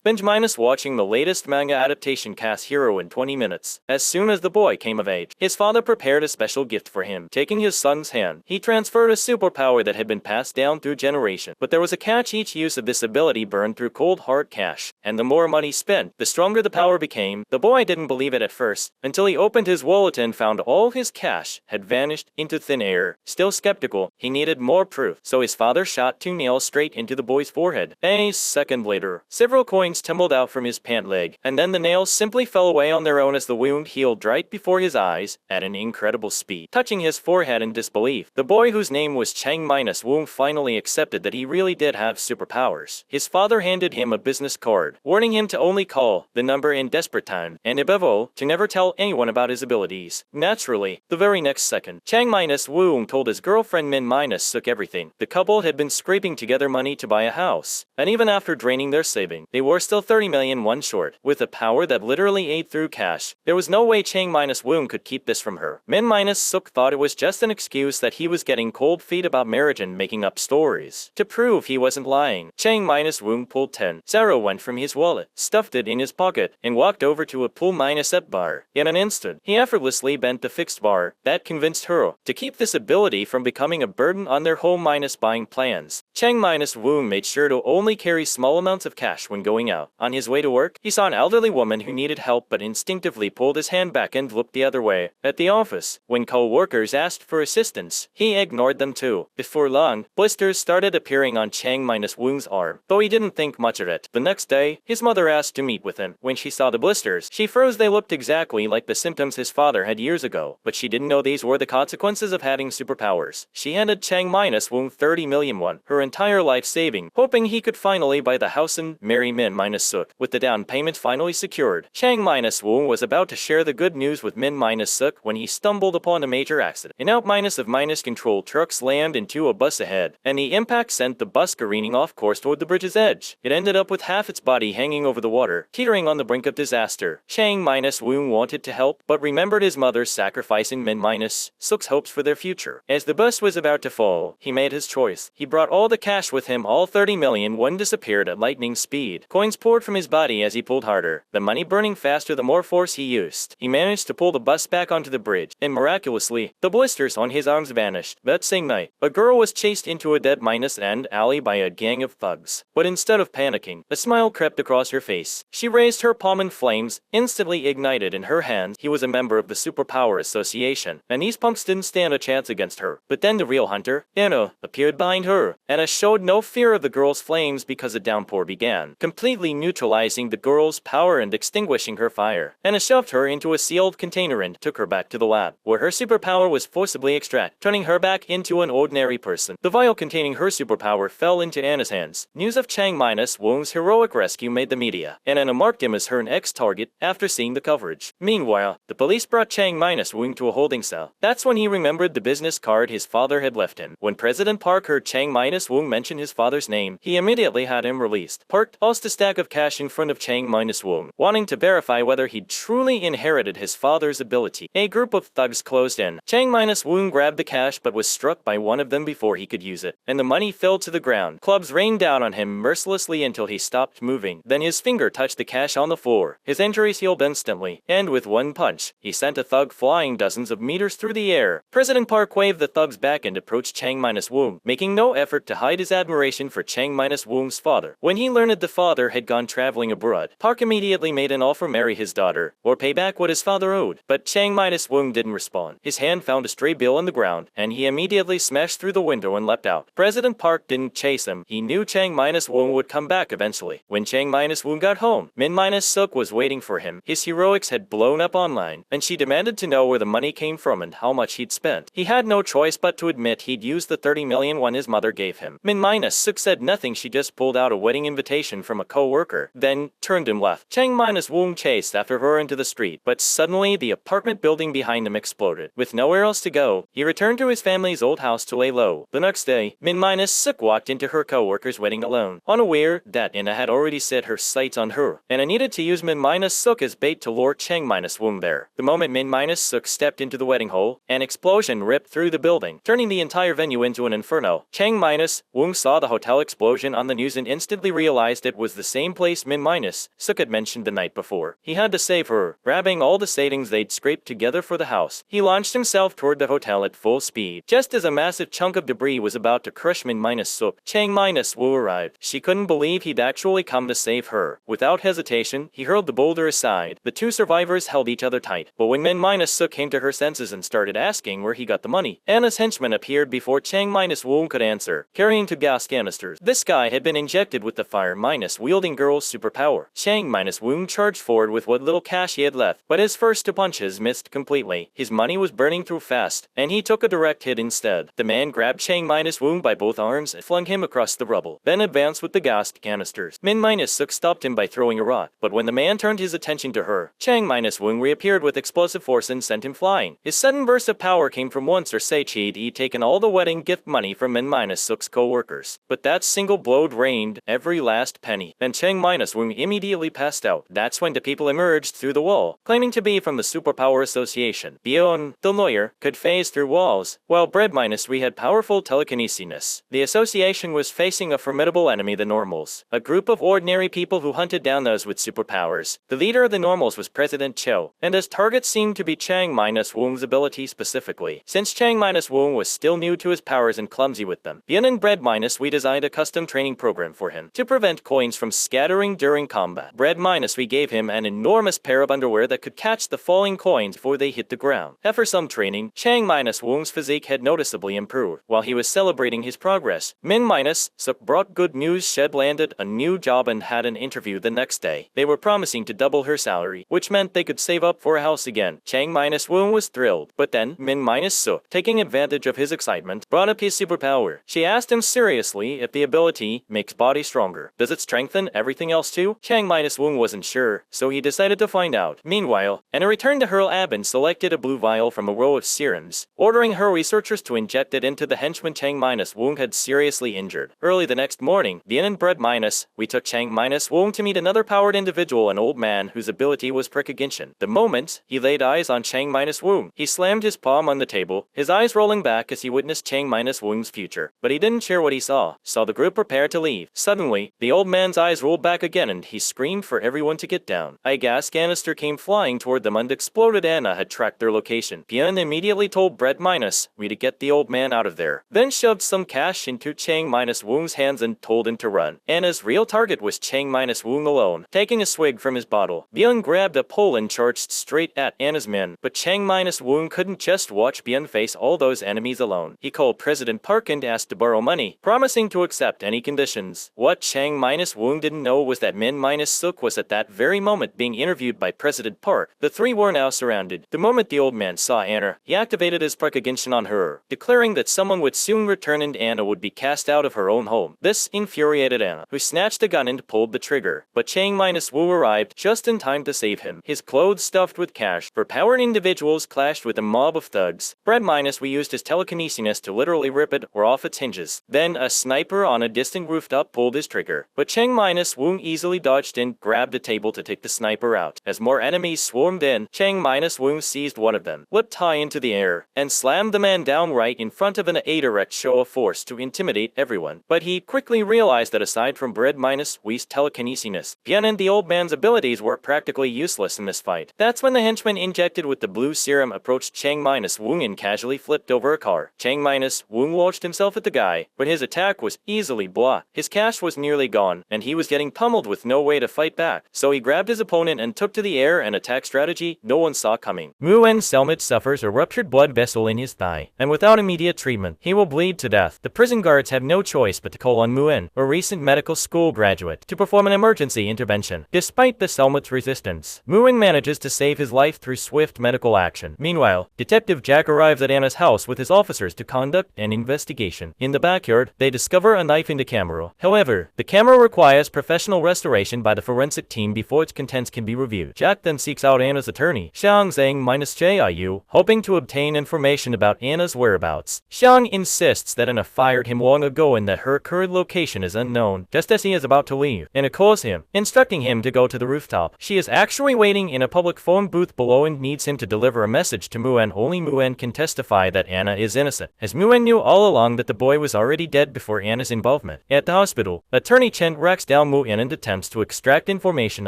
Binge-watching the latest manga adaptation Cashero in 20 minutes. As soon as the boy came of age, his father prepared a special gift for him. Taking his son's hand, he transferred a superpower that had been passed down through generations. But there was a catch: each use of this ability burned through cold hard cash, and the more money spent, the stronger the power became. The boy didn't believe it at first, until he opened his wallet and found all his cash had vanished into thin air. Still skeptical, he needed more proof, so his father shot 2 nails straight into the boy's forehead. A second later, several coins tumbled out from his pant leg, and then the nails simply fell away on their own as the wound healed right before his eyes at an incredible speed. Touching his forehead in disbelief, the boy, whose name was Chang-Woong, finally accepted that he really did have superpowers. His father handed him a business card, warning him to only call the number in desperate time, and above all, to never tell anyone about his abilities. Naturally, the very next second, Chang-Woong told his girlfriend Min-Suk everything. The couple had been scraping together money to buy a house, and even after draining their saving, they were still 30 million won short. With a power that literally ate through cash, there was no way Chang-Woong could keep this from her. Min-Suk thought it was just an excuse that he was getting cold feet about marriage and making up stories. To prove he wasn't lying, Chang-Woong pulled 10,000 won from his wallet, stuffed it in his pocket, and walked over to a pool-up bar. In an instant, he effortlessly bent the fixed bar. That convinced her to keep this ability from becoming a burden on their home-buying plans. Chang-Woong made sure to only carry small amounts of cash when going out. On his way to work, he saw an elderly woman who needed help but instinctively pulled his hand back and looked the other way. At the office, when co-workers asked for assistance, he ignored them too. Before long, blisters started appearing on Chang-Woong's arm, though he didn't think much of it. The next day, his mother asked to meet with him. When she saw the blisters, she froze. They looked exactly like the symptoms his father had years ago, but she didn't know these were the consequences of having superpowers. She handed Chang-Woong 30 million won, her entire life saving, hoping he could finally buy the house and marry Min-Suk. With the down payment finally secured, Chang-Woong was about to share the good news with Min-Suk when he stumbled upon a major accident. An out-controlled truck slammed into a bus ahead, and the impact sent the bus careening off course toward the bridge's edge. It ended up with half its body hanging over the water, teetering on the brink of disaster. Chang-Woong wanted to help, but remembered his mother's sacrifice in Min-Suk's hopes for their future. As the bus was about to fall, he made his choice. He brought all the cash with him. All 30 million won disappeared at lightning speed. Coins poured from his body as he pulled harder, the money burning faster the more force he used. He managed to pull the bus back onto the bridge, and miraculously, the blisters on his arms vanished. That same night, a girl was chased into a dead-end alley by a gang of thugs. But instead of panicking, a smile crept across her face. She raised her palm in flames, instantly ignited in her hands. He was a member of the Superpower Association, and these punks didn't stand a chance against her. But then the real hunter, Anna, appeared behind her. Anna showed no fear of the girl's flames because a downpour began, completely neutralizing the girl's power and extinguishing her fire. Anna shoved her into a sealed container and took her back to the lab, where her superpower was forcibly extracted, turning her back into an ordinary person. The vial containing her superpower fell into Anna's hands. News of Chang-Woong's heroic rescue made the media, and Anna marked him as her next target after seeing the coverage. Meanwhile, the police brought Chang-Woong to a holding cell. That's when he remembered the business card his father had left him. When President Park heard Chang-Woong mention his father's name, he immediately had him released. Park tossed a stack of cash in front of Chang-Woong, wanting to verify whether he'd truly inherited his father's ability. A group of thugs closed in. Chang-Woong grabbed the cash but was struck by one of them before he could use it, and the money fell to the ground. Clubs rained down on him mercilessly until he stopped moving. Then his finger touched the cash on the floor. His injuries healed instantly, and with one punch, he sent a thug flying dozens of meters through the air. President Park waved the thugs back and approached Chang-Woong, making no effort to hide his admiration for Chang-Woong's father. When he learned the father had gone traveling abroad, Park immediately made an offer: marry his daughter, or pay back what his father owed. But Chang-Woong didn't respond. His hand found a stray bill on the ground, and he immediately smashed through the window and leapt out. President Park didn't chase him. He knew Chang-Woong would come back eventually. When Chang-Woong got home, Min-Suk was waiting for him. His heroics had blown up online, and she demanded to know where the money came from and how much he'd spent. He had no choice but to admit he'd used the 30 million won his mother gave him. Min-Suk said nothing. She just pulled out a wedding invitation from a co-worker, then turned and left. Chang-Woong chased after her into the street, but suddenly the apartment building behind him exploded. With nowhere else to go, he returned to his family's old house to lay low. The next day, Min-Suk walked into her co-worker's wedding alone, unaware that Anna had already set her sights on her. Anna needed to use Min-Suk as bait to lure Chang-Woong there. The moment Min-Suk stepped into the wedding hall, an explosion ripped through the building, turning the entire venue into an inferno. Chang-Woong saw the hotel explosion on the news and instantly realized it was the same place Min-Suk had mentioned the night before. He had to save her. Grabbing all the savings they'd scraped together for the house, he launched himself toward the hotel at full speed. Just as a massive chunk of debris was about to crush Min-Suk, Chang-Wu arrived. She couldn't believe he'd actually come to save her. Without hesitation, he hurled the boulder aside. The two survivors held each other tight, but when Min-Suk came to her senses and started asking where he got the money, Anna's henchman appeared before Chang-Wu could answer, carrying two gas canisters. This guy had been injected with the fire-wielding girl's superpower. Chang-Wu charged forward with what little cash he had left, but his first two punches missed completely. His money was burning through fast, and he took a direct hit instead. The man grabbed Chang-Wu by both arms and flung him across the rubble, then advanced with the gas canisters. Min-Suk stopped him by throwing a rock, but when the man turned his attention to her, Chang-Wu reappeared with explosive force and sent him flying. His sudden burst of power came from once or say he'd taken all the wedding gift money from Min-Suk's co-workers. But that single blow drained every last penny. Then Chang-Wu immediately passed out. That's when the people emerged through the wall, claiming to be from the Superpower Association. Bion, the lawyer, could phase through walls, while Bread-We had powerful telekinesis. The association was facing a formidable enemy, the Normals, a group of ordinary people who hunted down those with superpowers. The leader of the Normals was President Cho, and his target seemed to be Chang-Wu's ability specifically. Since Chang-Wu was still new to his powers and clumsy with them, Bion and Bread-We designed a custom training program for him to prevent coins from scattering during combat. Bread-We gave him an enormous pair of underwear that could catch the falling coins before they hit the ground. After some training, Chang-Wu's physique had noticeably improved. While he was celebrating his progress, Min-Suk brought good news. Shed landed a new job and had an interview the next day. They were promising to double her salary, which meant they could save up for a house again. Chang-Wu was thrilled, but then Min-Suk, taking advantage of his excitement, brought up his superpower. She asked him seriously if the ability makes body stronger. Does it strengthen everything else too? Chang-Wu wasn't sure, so he decided to find out. Meanwhile, Anna returned to her lab and selected a blue vial from a row of serums, ordering her researchers to inject it into the henchman Chang-Wu had seriously injured. Early the next morning, Bion and Bread-We took Chang-Wu to meet another powered individual, an old man whose ability was precognition. The moment he laid eyes on Chang-Wu, he slammed his palm on the table, his eyes rolling back as he witnessed Chang-Wu's future. But he didn't share what he saw the group prepare to leave. Suddenly, the old man's eyes rolled back again and he screamed for everyone to get down. A gas canister came flying toward them and exploded. Anna had tracked their location. Bion immediately told Bread-We to get the old man out of there, then shoved some cash into Chang-Wu's hands and told him to run. Anna's real target was Chang-Wu alone. Taking a swig from his bottle, Bion grabbed a pole and charged straight at Anna's men, but Chang-Wu couldn't just watch Bion face all those enemies alone. He called President Park and asked to borrow money, promising to accept any conditions. What Chang-Wu didn't know was that Min-Suk was at that very moment being interviewed by President Park. The three were now surrounded. The moment the old man saw Anna, he activated his precognition on her, declaring that someone would soon return and Anna would be cast out of her own home. This infuriated Anna, who snatched a gun and pulled the trigger. But Chang-Wu arrived just in time to save him. His clothes stuffed with cash for powered individuals clashed with a mob of thugs. Bread-We used his telekinesis to literally rip it or off its hinges. Then a sniper on a distant rooftop pulled his trigger, but Chang-Wu easily dodged and grabbed a table to take the sniper out. As more enemies swarmed in, Chang-Wu seized one of them, whipped high into the air, and slammed the man down right in front of a direct show of force to intimidate everyone. But he quickly realized that aside from Bread-We's telekinesis, Bion and the old man's abilities were practically useless in this fight. That's when the henchman injected with the blue serum approached Chang-Wu and casually flipped over a car. Chang-Wu launched himself at the guy, but his attack was easily blocked. His cash was nearly gone, and he was getting pummeled with no way to fight back. So he grabbed his opponent and took to the air, an attack strategy no one saw coming. Muen's helmet suffers a ruptured blood vessel in his thigh, and without immediate treatment, he will bleed to death. The prison guards have no choice but to call on Muen, a recent medical school graduate, to perform an emergency intervention. Despite the helmet's resistance, Muen manages to save his life through swift medical action. Meanwhile, Detective Jack arrives at Anna's house with his officers to conduct an investigation. In the backyard, they discover a knife in the camera. However, the camera requires professional restoration by the forensic team before its contents can be reviewed. Jack then seeks out Anna's attorney, Xiang Zhang-Jiu, hoping to obtain information about Anna's whereabouts. Xiang insists that Anna fired him long ago and that her current location is unknown. Just as he is about to leave, Anna calls him, instructing him to go to the rooftop. She is actually waiting in a public phone booth below and needs him to deliver a message to Muen. Only Muen can testify that Anna is innocent, as Muen knew all along that the boy was already dead before Anna's involvement. At the hospital, Attorney Chen tracks down down Mu-en and attempts to extract information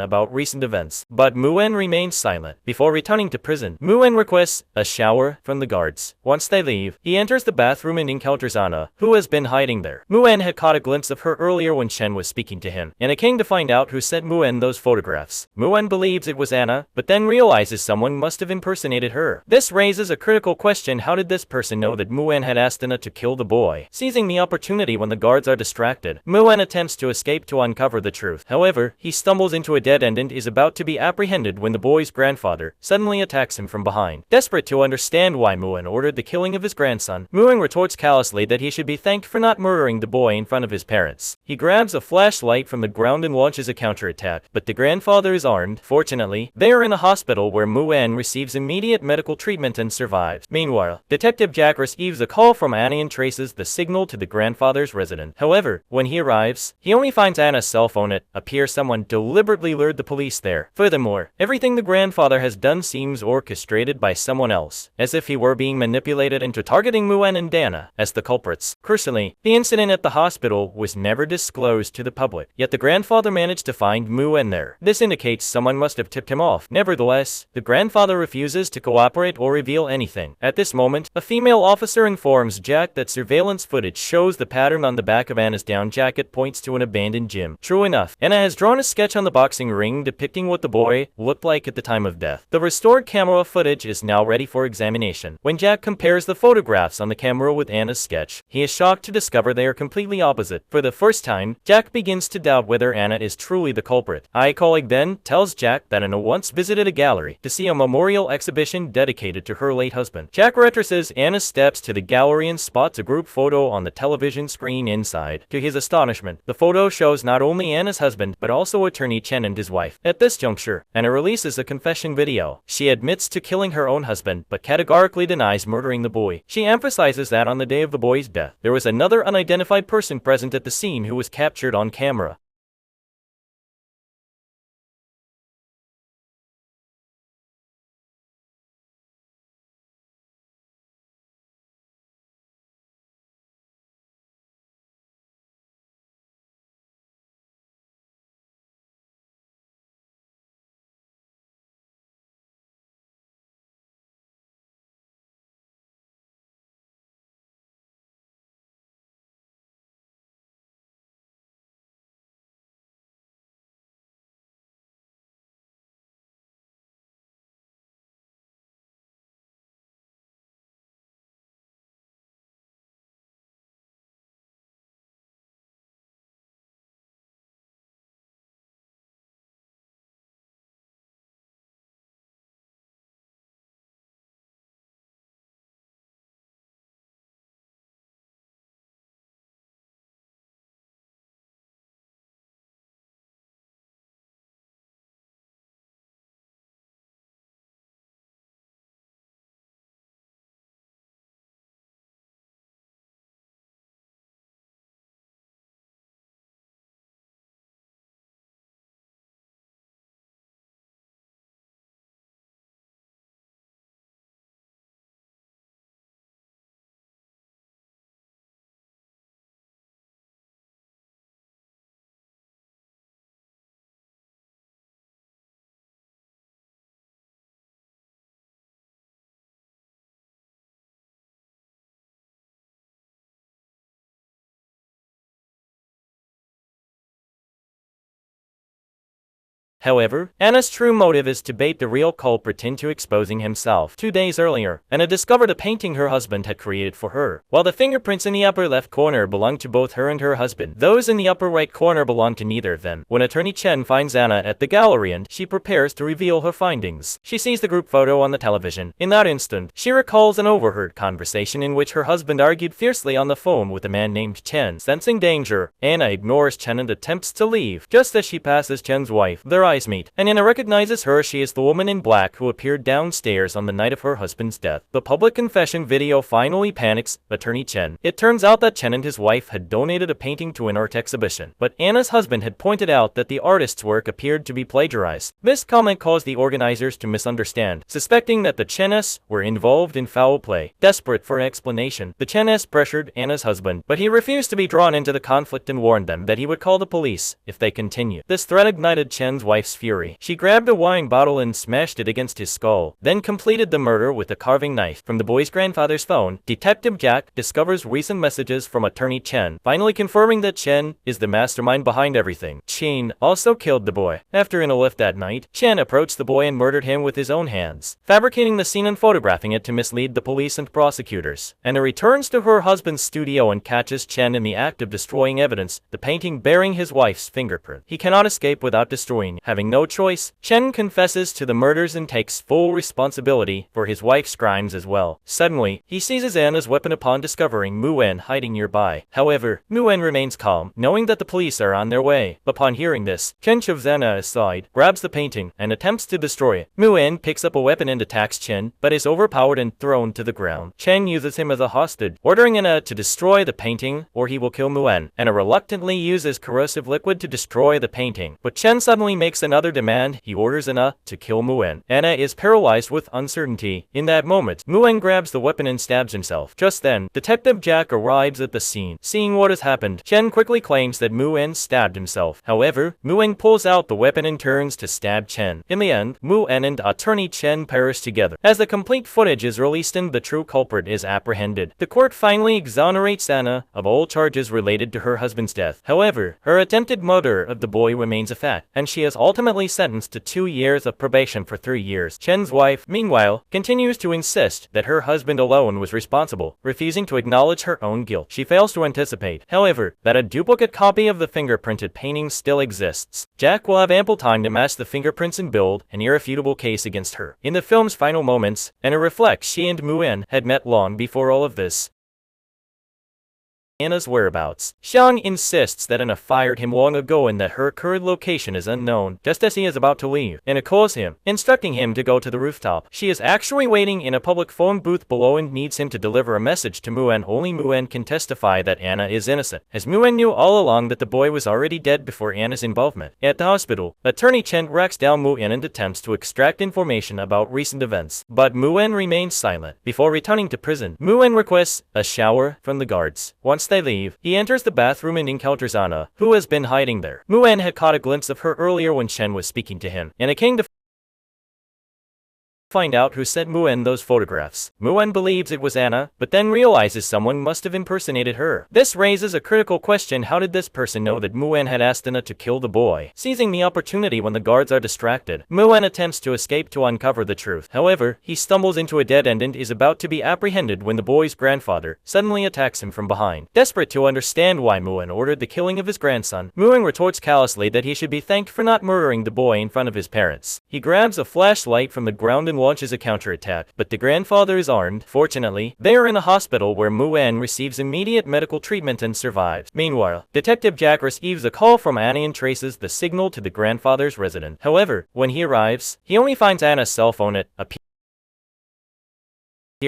about recent events. But Mu-en remains silent. Before returning to prison, Mu-en requests a shower from the guards. Once they leave, he enters the bathroom and encounters Anna, who has been hiding there. Mu-en had caught a glimpse of her earlier when Chen was speaking to him, and it came to find out who sent Mu-en those photographs. Mu-en believes it was Anna, but then realizes someone must have impersonated her. This raises a critical question: how did this person know that Mu-en had asked Anna to kill the boy? Seizing the opportunity when the guards are distracted, Mu-en attempts to escape to uncover the truth. However, he stumbles into a dead end and is about to be apprehended when the boy's grandfather suddenly attacks him from behind. Desperate to understand why Mu-en ordered the killing of his grandson, Mu-en retorts callously that he should be thanked for not murdering the boy in front of his parents. He grabs a flashlight from the ground and launches a counterattack, but the grandfather is armed. Fortunately, they are in a hospital where Mu-en receives immediate medical treatment and survives. Meanwhile, Detective Jack receives a call from Anna and traces the signal to the grandfather's residence. However, when he arrives, he only finds Anna's cell phone. It appears someone deliberately lured the police there. Furthermore, everything the grandfather has done seems orchestrated by someone else, as if he were being manipulated into targeting Mu-en and Anna as the culprits. Crucially, the incident at the hospital was never disclosed to the public, yet the grandfather managed to find Mu-en there. This indicates someone must have tipped him off. Nevertheless, the grandfather refuses to cooperate or reveal anything. At this moment, a female officer informs Jack that surveillance footage shows the pattern on the back of Anna's down jacket points to an abandoned gym. True enough, Anna has drawn a sketch on the boxing ring depicting what the boy looked like at the time of death. The restored camera footage is now ready for examination. When Jack compares the photographs on the camera with Anna's sketch, he is shocked to discover they are completely opposite. For the first time, Jack begins to doubt whether Anna is truly the culprit. A colleague then tells Jack that Anna once visited a gallery to see a memorial exhibition dedicated to her late husband. Jack retraces Anna's steps to the gallery and spots a group photo on the television screen inside. To his astonishment, the photo shows not only Anna's husband, but also attorney Chen and his wife. At this juncture, Anna releases a confession video. She admits to killing her own husband, but categorically denies murdering the boy. She emphasizes that on the day of the boy's death, there was another unidentified person present at the scene who was captured on camera. However, Anna's true motive is to bait the real culprit into exposing himself. 2 days earlier, Anna discovered a painting her husband had created for her. While the fingerprints in the upper left corner belonged to both her and her husband, those in the upper right corner belonged to neither of them. When attorney Chen finds Anna at the gallery and she prepares to reveal her findings, she sees the group photo on the television. In that instant, she recalls an overheard conversation in which her husband argued fiercely on the phone with a man named Chen. Sensing danger, Anna ignores Chen and attempts to leave. Just as she passes Chen's wife, their surprise meet, and Anna recognizes her. She is the woman in black who appeared downstairs on the night of her husband's death. The public confession video finally panics attorney Chen. It turns out that Chen and his wife had donated a painting to an art exhibition, but Anna's husband had pointed out that the artist's work appeared to be plagiarized. This comment caused the organizers to misunderstand, suspecting that the Chens were involved in foul play. Desperate for explanation, the Chens pressured Anna's husband, but he refused to be drawn into the conflict and warned them that he would call the police if they continued. This threat ignited Chen's wife's fury. She grabbed a wine bottle and smashed it against his skull, then completed the murder with a carving knife. From the boy's grandfather's phone, Detective Jack discovers recent messages from attorney Chen, finally confirming that Chen is the mastermind behind everything. Chen also killed the boy. After in a lift that night, Chen approached the boy and murdered him with his own hands, fabricating the scene and photographing it to mislead the police and prosecutors. Anna returns to her husband's studio and catches Chen in the act of destroying evidence, the painting bearing his wife's fingerprint. He cannot escape without destroying. Having no choice, Chen confesses to the murders and takes full responsibility for his wife's crimes as well. Suddenly, he seizes Anna's weapon upon discovering Mu-En hiding nearby. However, Mu-En remains calm, knowing that the police are on their way. Upon hearing this, Chen shoves Anna aside, grabs the painting, and attempts to destroy it. Mu-En picks up a weapon and attacks Chen, but is overpowered and thrown to the ground. Chen uses him as a hostage, ordering Anna to destroy the painting or he will kill Mu-En. Anna reluctantly uses corrosive liquid to destroy the painting, but Chen suddenly makes another demand. He orders Anna to kill Mu-En. Anna is paralyzed with uncertainty. In that moment, Mu-En grabs the weapon and stabs himself. Just then, Detective Jack arrives at the scene. Seeing what has happened, Chen quickly claims that Mu-En stabbed himself. However, Mu-En pulls out the weapon and turns to stab Chen. In the end, Mu-En and attorney Chen perish together. As the complete footage is released and the true culprit is apprehended, the court finally exonerates Anna of all charges related to her husband's death. However, her attempted murder of the boy remains a fact, and she is ultimately sentenced to 2 years of probation for 3 years. Chen's wife, meanwhile, continues to insist that her husband alone was responsible, refusing to acknowledge her own guilt. She fails to anticipate, however, that a duplicate copy of the fingerprinted painting still exists. Jack will have ample time to match the fingerprints and build an irrefutable case against her. In the film's final moments, Anna reflects she and Mu-En had met long before all of this. Anna's whereabouts. Xiang insists that Anna fired him long ago and that her current location is unknown. Just as he is about to leave, Anna calls him, instructing him to go to the rooftop. She is actually waiting in a public phone booth below and needs him to deliver a message to Mu-En. Only Mu-En can testify that Anna is innocent, as Mu-En knew all along that the boy was already dead before Anna's involvement. At the hospital, attorney Chen tracks down Mu-En and attempts to extract information about recent events, but Mu-En remains silent. Before returning to prison, Mu-En requests a shower from the guards. Once they leave, he enters the bathroom and encounters Anna, who has been hiding there. Mu-En had caught a glimpse of her earlier when Chen was speaking to him, and it came to find out who sent Mu-En those photographs. Mu-En believes it was Anna, but then realizes someone must have impersonated her. This raises a critical question: how did this person know that Mu-En had asked Anna to kill the boy? Seizing the opportunity when the guards are distracted, Mu-En attempts to escape to uncover the truth. However, he stumbles into a dead end and is about to be apprehended when the boy's grandfather suddenly attacks him from behind. Desperate to understand why Mu-En ordered the killing of his grandson, Mu-En retorts callously that he should be thanked for not murdering the boy in front of his parents. He grabs a flashlight from the ground and launches a counterattack, but the grandfather is armed. Fortunately, they are in a hospital where Mu-En receives immediate medical treatment and survives. Meanwhile, Detective Jack receives a call from Anna and traces the signal to the grandfather's residence. However, when he arrives, he only finds Anna's cell phone. It appears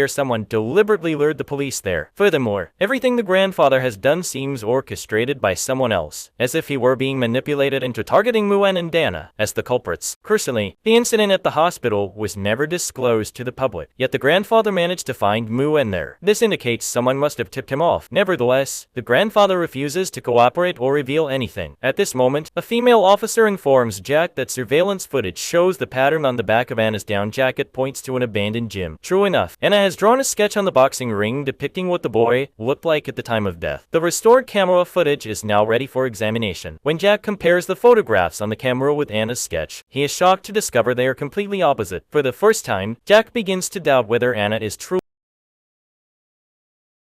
someone deliberately lured the police there. Furthermore, everything the grandfather has done seems orchestrated by someone else, as if he were being manipulated into targeting Mu-En and Anna as the culprits. Crucially, the incident at the hospital was never disclosed to the public, yet the grandfather managed to find Mu-En there. This indicates someone must have tipped him off. Nevertheless, the grandfather refuses to cooperate or reveal anything. At this moment, a female officer informs Jack that surveillance footage shows the pattern on the back of Anna's down jacket points to an abandoned gym. True enough, Anna has drawn a sketch on the boxing ring depicting what the boy looked like at the time of death. The restored camera footage is now ready for examination. When Jack compares the photographs on the camera with Anna's sketch, he is shocked to discover they are completely opposite. For the first time, Jack begins to doubt whether Anna is truly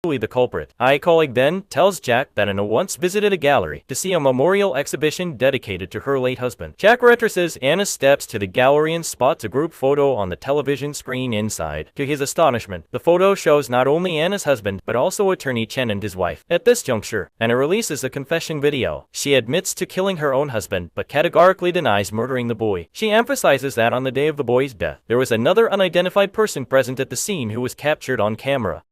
the culprit. Colleague Ben tells Jack that Anna once visited a gallery to see a memorial exhibition dedicated to her late husband. Jack retraces Anna's steps to the gallery and spots a group photo on the television screen inside. To his astonishment, the photo shows not only Anna's husband, but also attorney Chen and his wife. At this juncture, Anna releases a confession video. She admits to killing her own husband, but categorically denies murdering the boy. She emphasizes that on the day of the boy's death, there was another unidentified person present at the scene who was captured on camera.